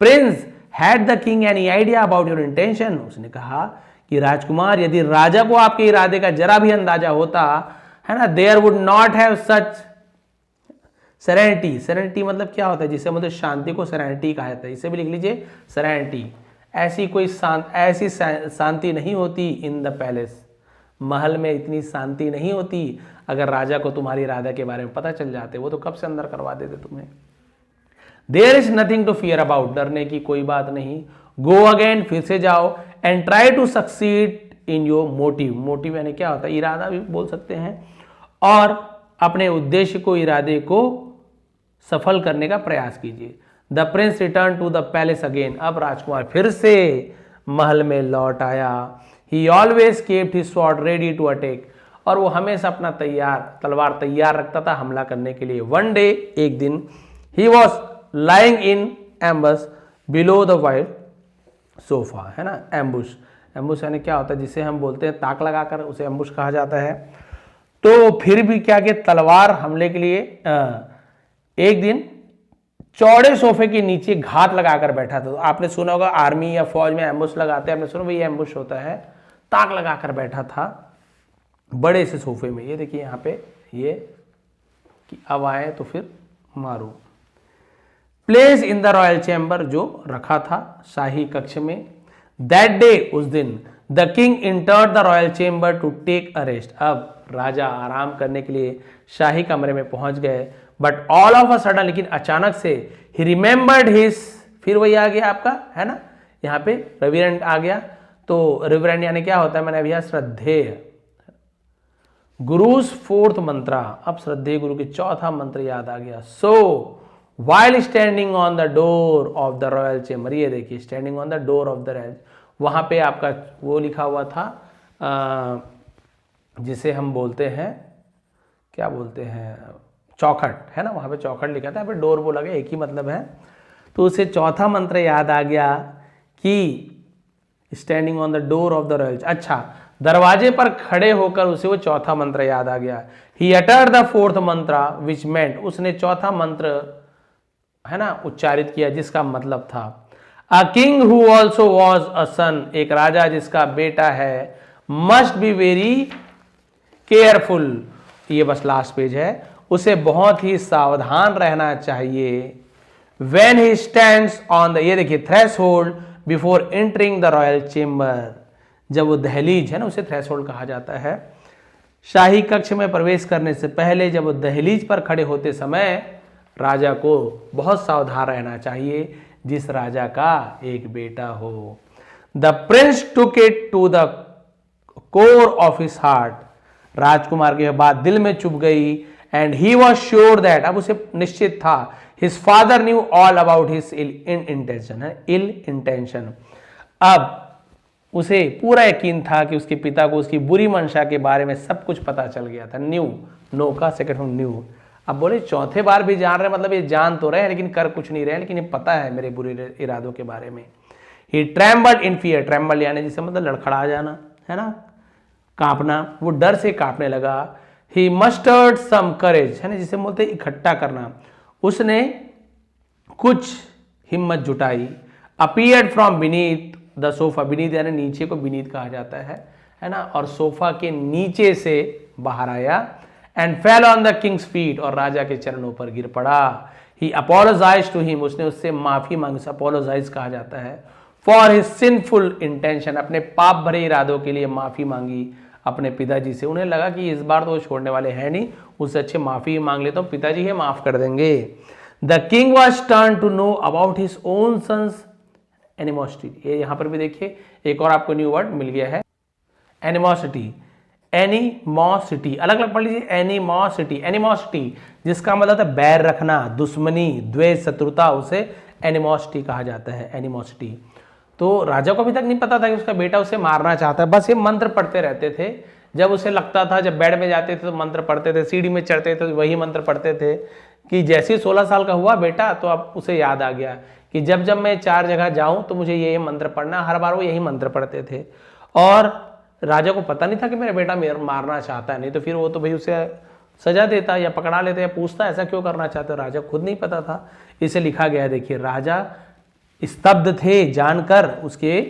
Prince had the king any idea about your intention, उसने कहा कि राजकुमार यदि राजा को आपके इरादे का जरा भी अंदाजा होता, है ना, there would not have such serenity, serenity मतलब क्या होता है, जिसे मतलब शांति को सेरेनिटी कहा जाता है, इसे भी लिख लीजिए सेरेनिटी, ऐसी कोई ऐसी शांति नहीं होती इन द पैलेस, महल में इतनी शांति नहीं होती अगर राजा को तुम्हारी इरादा के बारे में पता चल जाते, वो तो कब से अंदर करवा देते तुम्हें। There is nothing to fear about, डरने की कोई बात नहीं। गो अगेन, फिर से जाओ, and try to succeed in your motive, motive यानी क्या होता है, इरादा भी बोल सकते हैं, और अपने उद्देश्य को, इरादे को सफल करने का प्रयास कीजिए। The prince return to the palace again, अब राजकुमार फिर से महल में लौट आया। He always kept his sword ready to attack, और वो हमेशा अपना तलवार तैयार रखता था हमला करने के लिए। वन डे, एक दिन, he was lying in ambush below the white sofa, है ना, एम्बुश, एम्बुश यानी क्या होता है, जिसे हम बोलते हैं ताक लगाकर, उसे एम्बुश कहा जाता है। तो फिर भी क्या कि तलवार हमले के लिए एक दिन चौड़े सोफे के नीचे घात लगाकर बैठा था। तो आपने सुना होगा आर्मी या फौज में एम्बुश लगाते हैं, आपने सुना भाई एम्बुश होता है, ताक लगाकर बैठा था, बड़े से सोफे में। ये देखिए यहाँ पे ये कि अब आए तो फिर मारो। Place in the royal chamber, जो रखा था शाही कक्ष में। दैट डे, उस दिन, the king entered the royal chamber to take a rest. अब राजा आराम करने के लिए शाही कमरे में पहुंच गए। But all of a sudden, लेकिन अचानक से, ही रिमेंबर्ड हिज, फिर वही आ गया आपका, है ना, यहाँ पे रेवरेंट आ गया। तो रेवरेंट यानी क्या होता है, मैंने अभी श्रद्धेय, गुरुज फोर्थ मंत्रा, अब श्रद्धेय गुरु के चौथा मंत्र याद आ गया। So while standing on the door of the royal chamber, ये देखिए standing on the door of the royal, वहां पे आपका वो लिखा हुआ था जिसे हम बोलते हैं, क्या बोलते हैं, चौखट, है ना, वहां पे चौखट लिखा था, यहाँ पे डोर बोला गया, एक ही मतलब है। तो उसे चौथा मंत्र याद आ गया कि standing on the door of the royal, अच्छा, दरवाजे पर खड़े होकर उसे वो चौथा मंत्र याद आ गया। ही अटर्ड द फोर्थ मंत्र विच मेंट, उसने चौथा मंत्र, है ना, उच्चारित किया जिसका मतलब था a king who also was a son, एक राजा जिसका बेटा है, मस्ट बी वेरी केयरफुल, ये बस लास्ट पेज है, उसे बहुत ही सावधान रहना चाहिए। When he stands on the, ये देखिए, threshold before entering the royal chamber, जब वो दहलीज, है ना, उसे थ्रेशोल्ड कहा जाता है, शाही कक्ष में प्रवेश करने से पहले जब वो दहलीज पर खड़े होते समय राजा को बहुत सावधान रहना चाहिए, जिस राजा का एक बेटा हो। The prince took it to the core of his heart, राजकुमार के बात दिल में चुभ गई। And he was sure that, अब उसे निश्चित था, his father knew all about his ill intention, है इल इंटेंशन, अब उसे पूरा यकीन था कि उसके पिता को उसकी बुरी मंशा के बारे में सब कुछ पता चल गया था। न्यू, नो का सेकंड फॉर्म न्यू। अब बोले चौथे बार भी जान रहे, मतलब ये जान तो रहे हैं लेकिन कर कुछ नहीं रहे, लेकिन ये पता है मेरे बुरे इरादों के बारे में। ही ट्रेम्बल्ड इन फियर, ट्रेम्बल यानी जिसे मतलब लड़खड़ा जाना, है ना, कांपना, वो डर से कांपने लगा। ही मस्टर्ड सम करेज, है ना, जिसे बोलते इकट्ठा करना, उसने कुछ हिम्मत जुटाई। Appeared from beneath the sofa, beneath यानी नीचे को बीनीथ कहा जाता है ना, और सोफा के नीचे से बाहर आया। And fell on the Kings feet, और राजा के चरणों पर गिर पड़ा। ही अपोलोजाइज टू हिम, उसने उससे माफी मांगी, अपोलोजाइज कहा जाता है, फॉर हिज सिंफुल इंटेंशन, अपने पाप भरे इरादों के लिए माफी मांगी अपने पिताजी से। उन्हें लगा कि इस बार तो वो छोड़ने वाले हैं नहीं, उससे अच्छे माफी मांग लेता हूं, पिताजी है माफ कर देंगे। The king was turn to know about his own son's animosity, ये यहां पर भी देखिए एक और आपको न्यू वर्ड मिल गया है, एनिमोसिटी, एनिमोसिटी, अलग अलग पढ़ लीजिए, एनिमोसिटी, एनिमोसिटी जिसका मतलब है बैर रखना, दुश्मनी, द्वेष, शत्रुता, उसे एनिमोसिटी कहा जाता है, एनिमोसिटी। तो राजा को अभी तक नहीं पता था कि उसका बेटा उसे मारना चाहता है, बस ये मंत्र पढ़ते रहते थे। जब उसे लगता था, जब बेड में जाते थे तो मंत्र पढ़ते थे, सीढ़ी में चढ़ते थे तो वही मंत्र पढ़ते थे, कि जैसे 16 साल का हुआ बेटा तो अब उसे याद आ गया कि जब जब मैं 4 जगह जाऊं तो मुझे ये मंत्र पढ़ना, हर बार वो यही मंत्र पढ़ते थे। और राजा को पता नहीं था कि मेरा बेटा मारना चाहता है, नहीं तो फिर वो तो भाई उसे सजा देता या पकड़ा लेता या पूछता ऐसा क्यों करना चाहते हो, राजा खुद नहीं पता था। इसे लिखा गया, देखिए राजा स्तब्ध थे जानकर उसके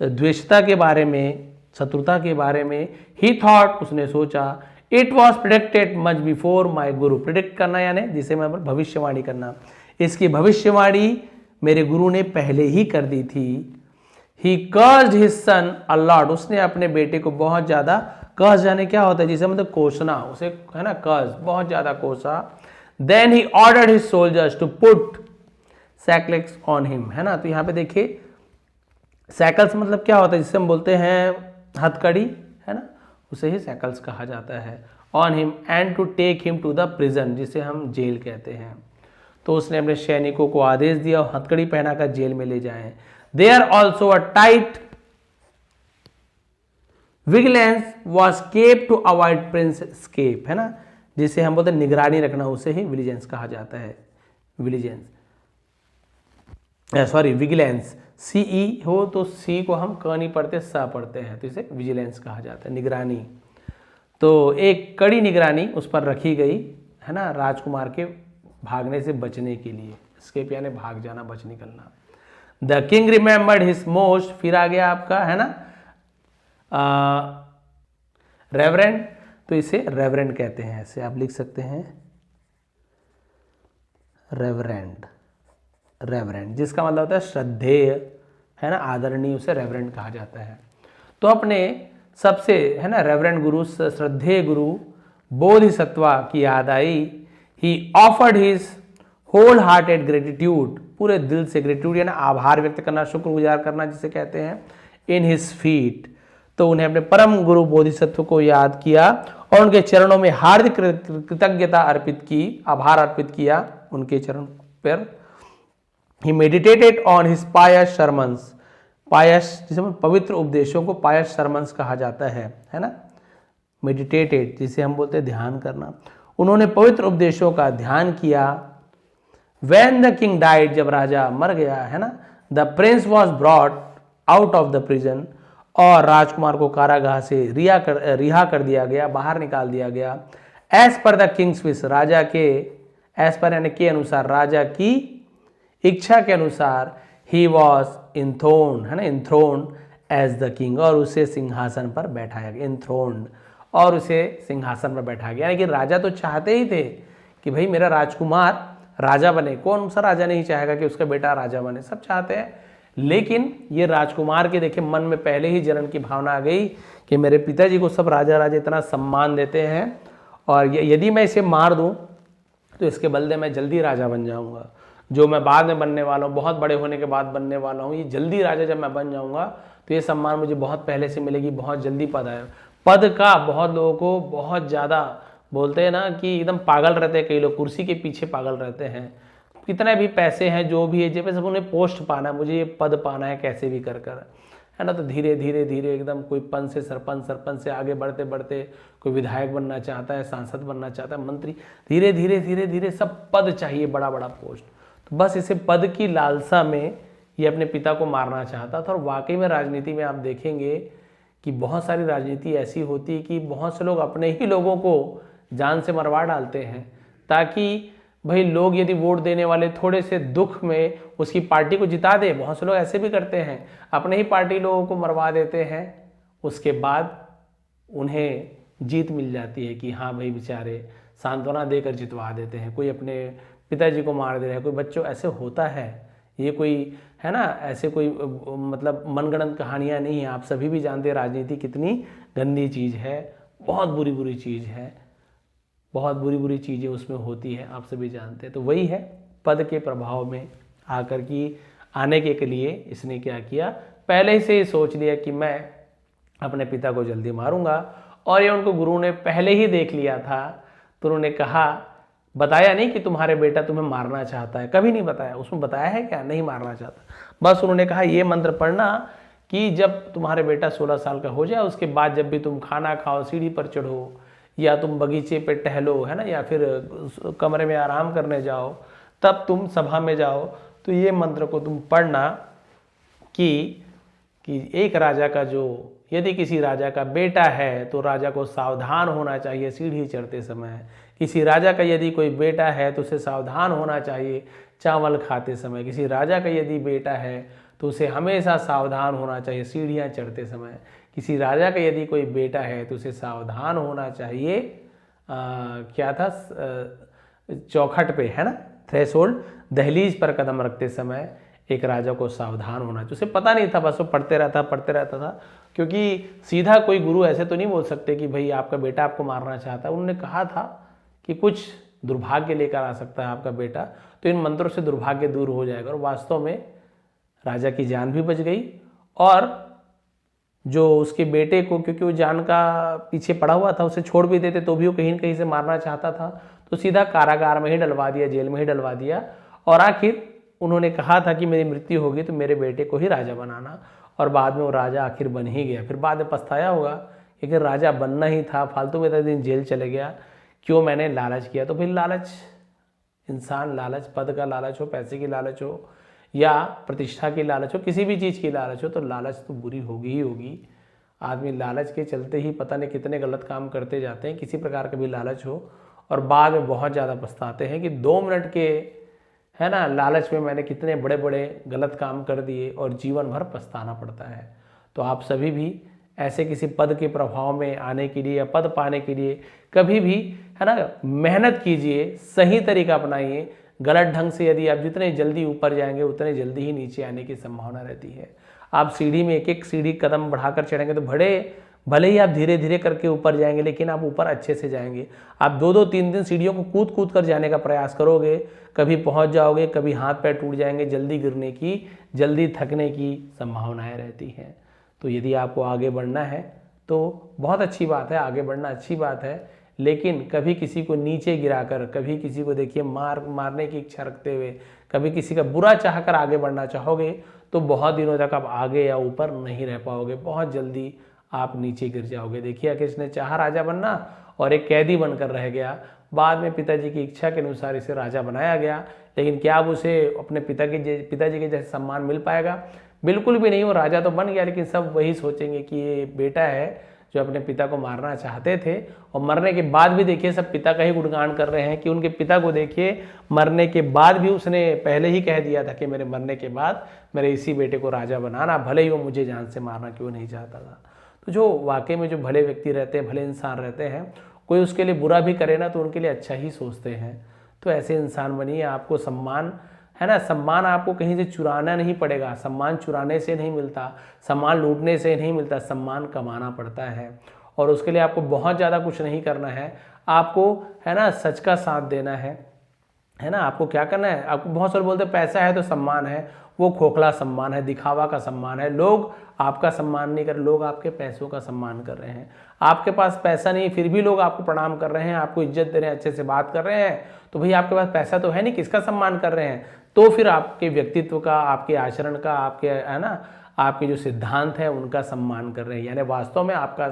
द्वेषता के बारे में, शत्रुता के बारे में। ही थॉट, उसने सोचा, it was predicted much before my Guru, predict करना यानी जिसे मैं भविष्यवाणी करना, इसकी भविष्यवाणी मेरे गुरु ने पहले ही कर दी थी। He cursed his son a lot, उसने अपने बेटे को बहुत ज्यादा, कर्स जाने क्या होता है, जिसे मतलब कोसना, उसे, है ना, कर्स, बहुत ज्यादा कोसा। Then he ordered his soldiers to put shackles on him, है ना, तो यहाँ पे देखिए सैकल्स मतलब क्या होता है, जिसे हम बोलते हैं हथकड़ी, है ना, उसे ही सैकल्स कहा जाता है, on him and to take him to the prison, जिसे हम जेल कहते हैं। तो उसने अपने सैनिकों को आदेश दिया और हथकड़ी पहनाकर जेल में ले जाएं। There also a tight vigilance was kept to avoid prince escape, है ना, जिसे हम बोलते हैं निगरानी रखना, उसे ही विजिलेंस कहा जाता है, विजिलेंस, सॉरी विजिलेंस, सीई हो तो सी को हम क नहीं पढ़ते, स पढ़ते हैं, तो इसे विजिलेंस कहा जाता है, निगरानी। तो एक कड़ी निगरानी उस पर रखी गई, है ना, राजकुमार के भागने से बचने के लिए, एस्केप यानी भाग जाना, बच निकलना। The king remembered his most, फिर आ गया आपका, है ना, रेवरेंड, तो इसे रेवरेंड कहते हैं, ऐसे आप लिख सकते हैं रेवरेंड, रेवरेंड जिसका मतलब होता है श्रद्धेय, है ना, आदरणीय, उसे रेवरेंड कहा जाता है। तो अपने सबसे, है ना, रेवरेंड गुरु, श्रद्धेय गुरु बोधिसत्वा की याद आई। He offered his wholehearted gratitude, पूरे दिल से ग्रेटिट्यूड यानी आभार व्यक्त करना, शुक्रगुजार करना जिसे कहते हैं, इन हिज फीट, तो उन्हें अपने परम गुरु बोधिसत्व को याद किया और उनके चरणों में हार्दिक कृतज्ञता अर्पित की, आभार अर्पित किया उनके चरण पर। He meditated on his pious sermons, pious जिसे हम पवित्र उपदेशों को पायस sermons कहा जाता है ना, मेडिटेटेड जिसे हम बोलते हैं ध्यान करना, उन्होंने पवित्र उपदेशों का ध्यान किया। When the king died, जब राजा मर गया, है ना, the prince was brought out of the prison, और राजकुमार को कारागाह से रिहा कर दिया गया, बाहर निकाल दिया गया। As per the king's wish, राजा के, as per यानी के अनुसार, राजा की इच्छा के अनुसार, he was enthroned, है ना, enthroned as the king, और उसे सिंहासन पर बैठाया गया, enthroned, और उसे सिंहासन पर बैठाया गया। यानी कि राजा तो चाहते ही थे कि भाई मेरा राजकुमार राजा बने, कौन सा राजा नहीं चाहेगा कि उसका बेटा राजा बने, सब चाहते हैं। लेकिन ये राजकुमार के देखिए मन में पहले ही जलन की भावना आ गई कि मेरे पिताजी को सब राजा राजा इतना सम्मान देते हैं, और यदि मैं इसे मार दूं तो इसके बदले मैं जल्दी राजा बन जाऊंगा, जो मैं बाद में बनने वाला हूँ, बहुत बड़े होने के बाद बनने वाला हूँ, ये जल्दी राजा जब मैं बन जाऊंगा तो ये सम्मान मुझे बहुत पहले से मिलेगी, बहुत जल्दी पद है। पद का बहुत लोगों को बहुत ज़्यादा बोलते हैं ना कि एकदम पागल रहते हैं, कई लोग कुर्सी के पीछे पागल रहते हैं, कितने भी पैसे हैं जो भी है, जब सब उन्हें पोस्ट पाना है, मुझे ये पद पाना है कैसे भी कर कर, है ना, तो धीरे धीरे धीरे एकदम कोई पंच से सरपंच, सरपंच से आगे बढ़ते बढ़ते कोई विधायक बनना चाहता है, सांसद बनना चाहता है, मंत्री, धीरे धीरे धीरे धीरे सब पद चाहिए, बड़ा बड़ा पोस्ट। तो बस इसे पद की लालसा में ये अपने पिता को मारना चाहता था। और वाकई में राजनीति में आप देखेंगे कि बहुत सारी राजनीति ऐसी होती है कि बहुत से लोग अपने ही लोगों को जान से मरवा डालते हैं, ताकि भाई लोग यदि वोट देने वाले थोड़े से दुख में उसकी पार्टी को जिता दे। बहुत से लोग ऐसे भी करते हैं, अपने ही पार्टी लोगों को मरवा देते हैं, उसके बाद उन्हें जीत मिल जाती है कि हाँ भाई बेचारे सांत्वना देकर जितवा देते हैं। कोई अपने पिताजी को मार दे रहे हैं, कोई बच्चों, ऐसे होता है। ये कोई, है ना, ऐसे कोई मतलब मनगढ़ंत कहानियाँ नहीं है। आप सभी भी जानते हैं राजनीति कितनी गंदी चीज़ है, बहुत बुरी बुरी चीज़ है, बहुत बुरी बुरी चीज़ें उसमें होती है, आप सभी जानते हैं। तो वही है, पद के प्रभाव में आकर की आने के लिए इसने क्या किया, पहले से ही सोच लिया कि मैं अपने पिता को जल्दी मारूंगा। और ये उनको गुरु ने पहले ही देख लिया था, तो उन्होंने कहा, बताया नहीं कि तुम्हारे बेटा तुम्हें मारना चाहता है, कभी नहीं बताया। उसमें बताया है क्या, नहीं मारना चाहता, बस उन्होंने कहा ये मंत्र पढ़ना कि जब तुम्हारे बेटा 16 साल का हो जाए, उसके बाद जब भी तुम खाना खाओ, सीढ़ी पर चढ़ो, या तुम बगीचे पे टहलो, है ना, या फिर कमरे में आराम करने जाओ, तब तुम सभा में जाओ, तो ये मंत्र को तुम पढ़ना कि एक राजा का जो, यदि किसी राजा का बेटा है तो राजा को सावधान होना चाहिए सीढ़ी चढ़ते समय। किसी राजा का यदि कोई बेटा है तो उसे सावधान होना चाहिए चावल खाते समय। किसी राजा का यदि बेटा है तो उसे हमेशा सावधान होना चाहिए सीढ़ियाँ चढ़ते समय। किसी राजा का यदि कोई बेटा है तो उसे सावधान होना चाहिए क्या था, चौखट पे, है ना, थ्रेशोल्ड, दहलीज पर कदम रखते समय एक राजा को सावधान होना चाहिए। उसे पता नहीं था, बस वो पढ़ते रहता था, क्योंकि सीधा कोई गुरु ऐसे तो नहीं बोल सकते कि भाई आपका बेटा आपको मारना चाहता है। उन्होंने कहा था कि कुछ दुर्भाग्य लेकर आ सकता है आपका बेटा, तो इन मंत्रों से दुर्भाग्य दूर हो जाएगा। और वास्तव में राजा की जान भी बच गई, और जो उसके बेटे को, क्योंकि वो जान का पीछे पड़ा हुआ था, उसे छोड़ भी देते तो भी वो कहीं न कहीं से मारना चाहता था, तो सीधा कारागार में ही डलवा दिया, जेल में ही डलवा दिया। और आखिर उन्होंने कहा था कि मेरी मृत्यु होगी तो मेरे बेटे को ही राजा बनाना, और बाद में वो राजा आखिर बन ही गया। फिर बाद में पछताया होगा, क्योंकि राजा बनना ही था, फालतू में 10 दिन जेल चले गया, क्यों मैंने लालच किया। तो फिर लालच, इंसान लालच, पद का लालच हो, पैसे की लालच हो, या प्रतिष्ठा की लालच हो, किसी भी चीज़ की लालच हो, तो लालच तो बुरी होगी ही होगी। आदमी लालच के चलते ही पता नहीं कितने गलत काम करते जाते हैं, किसी प्रकार का भी लालच हो, और बाद में बहुत ज़्यादा पछताते हैं कि 2 मिनट के, है ना, लालच में मैंने कितने बड़े बड़े गलत काम कर दिए, और जीवन भर पछताना पड़ता है। तो आप सभी भी ऐसे किसी पद के प्रभाव में आने के लिए या पद पाने के लिए कभी भी, है ना, मेहनत कीजिए, सही तरीका अपनाइए। गलत ढंग से यदि आप जितने जल्दी ऊपर जाएंगे उतने जल्दी ही नीचे आने की संभावना रहती है। आप सीढ़ी में एक एक सीढ़ी कदम बढ़ाकर चढ़ेंगे तो भले ही आप धीरे धीरे करके ऊपर जाएंगे, लेकिन आप ऊपर अच्छे से जाएंगे। आप 2-2, 3-3 सीढ़ियों को कूद कूद कर जाने का प्रयास करोगे, कभी पहुंच जाओगे, कभी हाथ पैर टूट जाएंगे, जल्दी गिरने की, जल्दी थकने की संभावनाएं रहती हैं। तो यदि आपको आगे बढ़ना है तो बहुत अच्छी बात है, आगे बढ़ना अच्छी बात है, लेकिन कभी किसी को नीचे गिराकर, कभी किसी को देखिए मारने की इच्छा रखते हुए, कभी किसी का बुरा चाहकर आगे बढ़ना चाहोगे तो बहुत दिनों तक आप आगे या ऊपर नहीं रह पाओगे, बहुत जल्दी आप नीचे गिर जाओगे। देखिए कि इसने चाहा राजा बनना और एक कैदी बनकर रह गया। बाद में पिताजी की इच्छा के अनुसार इसे राजा बनाया गया, लेकिन क्या अब उसे अपने पिताजी के जैसे सम्मान मिल पाएगा? बिल्कुल भी नहीं। वो राजा तो बन गया, लेकिन सब वही सोचेंगे कि ये बेटा है जो अपने पिता को मारना चाहते थे, और मरने के बाद भी देखिए सब पिता का ही गुणगान कर रहे हैं कि उनके पिता को देखिए, मरने के बाद भी उसने पहले ही कह दिया था कि मेरे मरने के बाद मेरे इसी बेटे को राजा बनाना, भले ही वो मुझे जान से मारना क्यों नहीं चाहता था। तो जो वाकई में जो भले व्यक्ति रहते हैं, भले इंसान रहते हैं, कोई उसके लिए बुरा भी करे ना तो उनके लिए अच्छा ही सोचते हैं। तो ऐसे इंसान बनिए। आपको सम्मान, है ना, सम्मान आपको कहीं से चुराना नहीं पड़ेगा। सम्मान चुराने से नहीं मिलता, सम्मान लूटने से नहीं मिलता, सम्मान कमाना पड़ता है। और उसके लिए आपको बहुत ज़्यादा कुछ नहीं करना है। आपको, है ना, सच का साथ देना है ना। आपको क्या करना है? आपको बहुत सारे बोलते हैं पैसा है तो सम्मान है, वो खोखला सम्मान है, दिखावा का सम्मान है। लोग आपका सम्मान नहीं कर रहे, लोग आपके पैसों का सम्मान कर रहे हैं। आपके पास पैसा नहीं फिर भी लोग आपको प्रणाम कर रहे हैं, आपको इज्जत दे रहे हैं, अच्छे से बात कर रहे हैं, तो भाई आपके पास पैसा तो है नहीं, किसका सम्मान कर रहे हैं? तो फिर आपके व्यक्तित्व का, आपके आचरण का, आपके, है ना, आपके जो सिद्धांत है उनका सम्मान कर रहे हैं, यानी वास्तव में आपका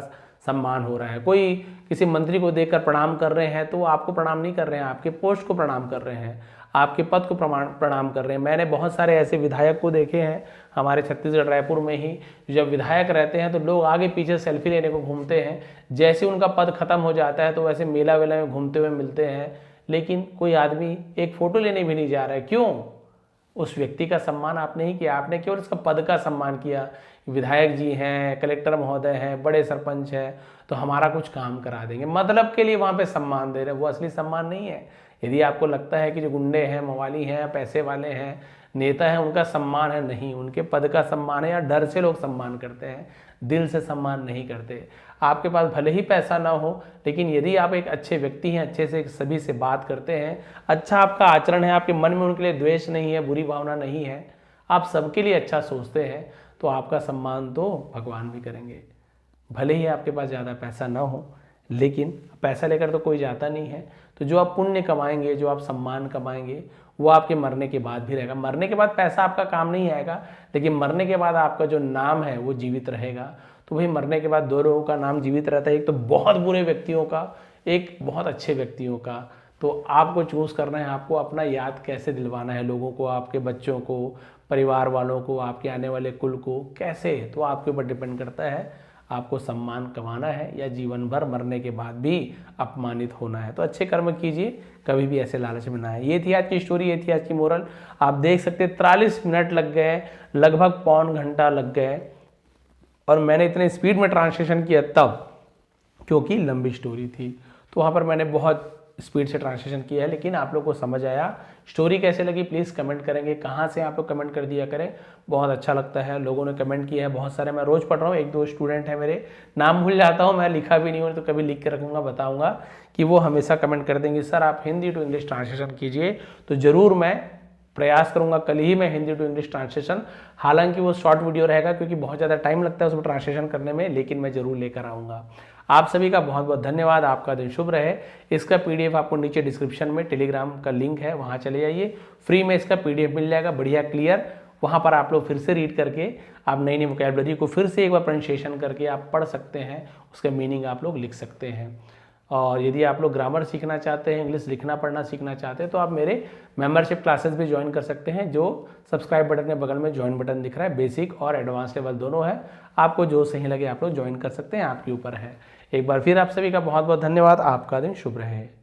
सम्मान हो रहा है। कोई किसी मंत्री को देखकर प्रणाम कर रहे हैं तो वो आपको प्रणाम नहीं कर रहे हैं, आपके पोस्ट को प्रणाम कर रहे हैं, आपके पद को प्रणाम कर रहे हैं। मैंने बहुत सारे ऐसे विधायक को देखे हैं हमारे छत्तीसगढ़ रायपुर में ही, जब विधायक रहते हैं तो लोग आगे पीछे सेल्फी लेने को घूमते हैं, जैसे उनका पद खत्म हो जाता है तो वैसे मेला वेला में घूमते हुए मिलते हैं, लेकिन कोई आदमी एक फोटो लेने भी नहीं जा रहा है। क्यों? उस व्यक्ति का सम्मान आपने ही किया, आपने केवल उसका पद का सम्मान किया। विधायक जी हैं, कलेक्टर महोदय हैं, बड़े सरपंच हैं, तो हमारा कुछ काम करा देंगे, मतलब के लिए वहाँ पे सम्मान दे रहे हैं, वो असली सम्मान नहीं है। यदि आपको लगता है कि जो गुंडे हैं, मवाली हैं, पैसे वाले हैं, नेता हैं, उनका सम्मान है, नहीं, उनके पद का सम्मान है, या डर से लोग सम्मान करते हैं, दिल से सम्मान नहीं करते। आपके पास भले ही पैसा ना हो, लेकिन यदि आप एक अच्छे व्यक्ति हैं, अच्छे से सभी से बात करते हैं, अच्छा आपका आचरण है, आपके मन में उनके लिए द्वेष नहीं है, बुरी भावना नहीं है, आप सबके लिए अच्छा सोचते हैं, तो आपका सम्मान तो भगवान भी करेंगे। भले ही आपके पास ज़्यादा पैसा ना हो, लेकिन पैसा लेकर तो कोई जाता नहीं है। तो जो आप पुण्य कमाएंगे, जो आप सम्मान कमाएंगे, वो आपके मरने के बाद भी रहेगा। मरने के बाद पैसा आपका काम नहीं आएगा, लेकिन मरने के बाद आपका जो नाम है वो जीवित रहेगा। तो भाई मरने के बाद दो लोगों का नाम जीवित रहता है, एक तो बहुत बुरे व्यक्तियों का, एक बहुत अच्छे व्यक्तियों का। तो आपको चूज करना है, आपको अपना याद कैसे दिलवाना है लोगों को, आपके बच्चों को, परिवार वालों को, आपके आने वाले कुल को, कैसे, तो आपके ऊपर डिपेंड करता है। आपको सम्मान कमाना है या जीवन भर मरने के बाद भी अपमानित होना है। तो अच्छे कर्म कीजिए, कभी भी ऐसे लालच में ना आए। ये थी आज की स्टोरी, ये थी आज की मोरल। आप देख सकते 43 मिनट लग गए, लगभग पौन घंटा लग गए, और मैंने इतने स्पीड में ट्रांसलेशन किया तब, क्योंकि लंबी स्टोरी थी, तो वहाँ पर मैंने बहुत स्पीड से ट्रांसलेशन किया है, लेकिन आप लोग को समझ आया। स्टोरी कैसे लगी प्लीज़ कमेंट करेंगे, कहाँ से आप लोग कमेंट कर दिया करें, बहुत अच्छा लगता है। लोगों ने कमेंट किया है बहुत सारे, मैं रोज़ पढ़ रहा हूँ, 1-2 स्टूडेंट हैं मेरे, नाम भूल जाता हूँ मैं, लिखा भी नहीं हूँ तो कभी लिख के रखूँगा, बताऊँगा कि वो हमेशा कमेंट कर देंगे सर आप हिंदी टू इंग्लिश ट्रांसलेशन कीजिए। तो ज़रूर मैं प्रयास करूंगा, कल ही मैं हिंदी टू इंग्लिश ट्रांसलेशन, हालांकि वो शॉर्ट वीडियो रहेगा क्योंकि बहुत ज़्यादा टाइम लगता है उसमें ट्रांसलेशन करने में, लेकिन मैं जरूर लेकर आऊँगा। आप सभी का बहुत बहुत धन्यवाद, आपका दिन शुभ रहे। इसका पीडीएफ आपको नीचे डिस्क्रिप्शन में टेलीग्राम का लिंक है, वहाँ चले जाइए, फ्री में इसका पीडीएफ मिल जाएगा, बढ़िया क्लियर। वहाँ पर आप लोग फिर से रीड करके आप नई नई वोकैबुलरी को फिर से एक बार प्रोनाउंसिएशन करके आप पढ़ सकते हैं, उसका मीनिंग आप लोग लिख सकते हैं। और यदि आप लोग ग्रामर सीखना चाहते हैं, इंग्लिश लिखना पढ़ना सीखना चाहते हैं, तो आप मेरे मेंबरशिप क्लासेस भी ज्वाइन कर सकते हैं, जो सब्सक्राइब बटन के बगल में ज्वाइन बटन दिख रहा है, बेसिक और एडवांस लेवल दोनों है। आपको जो सही लगे आप लोग ज्वाइन कर सकते हैं, आपके ऊपर है। एक बार फिर आप सभी का बहुत बहुत धन्यवाद, आपका दिन शुभ रहे।